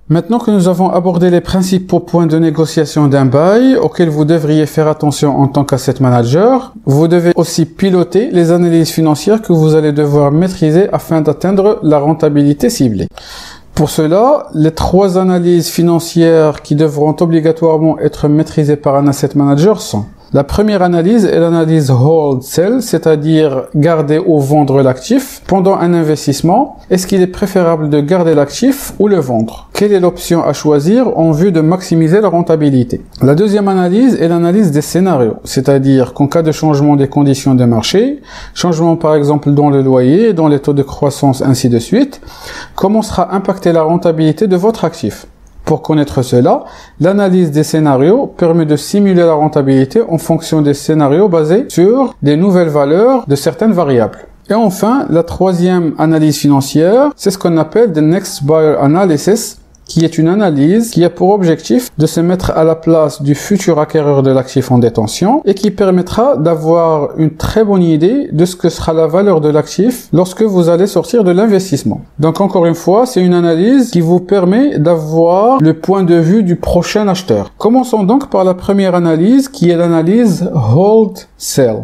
Maintenant que nous avons abordé les principaux points de négociation d'un bail auxquels vous devriez faire attention en tant qu'asset manager, vous devez aussi piloter les analyses financières que vous allez devoir maîtriser afin d'atteindre la rentabilité ciblée. Pour cela, les 3 analyses financières qui devront obligatoirement être maîtrisées par un asset manager sont: la première analyse est l'analyse hold sell, c'est-à-dire garder ou vendre l'actif pendant un investissement. Est-ce qu'il est préférable de garder l'actif ou le vendre? Quelle est l'option à choisir en vue de maximiser la rentabilité? La deuxième analyse est l'analyse des scénarios, c'est-à-dire qu'en cas de changement des conditions de marché, changement par exemple dans le loyer, dans les taux de croissance, ainsi de suite, comment sera impactée la rentabilité de votre actif? Pour connaître cela, l'analyse des scénarios permet de simuler la rentabilité en fonction des scénarios basés sur des nouvelles valeurs de certaines variables. Et enfin, la troisième analyse financière, c'est ce qu'on appelle the next buyer analysis, qui est une analyse qui a pour objectif de se mettre à la place du futur acquéreur de l'actif en détention et qui permettra d'avoir une très bonne idée de ce que sera la valeur de l'actif lorsque vous allez sortir de l'investissement. Donc encore une fois, c'est une analyse qui vous permet d'avoir le point de vue du prochain acheteur. Commençons donc par la première analyse qui est l'analyse hold sell.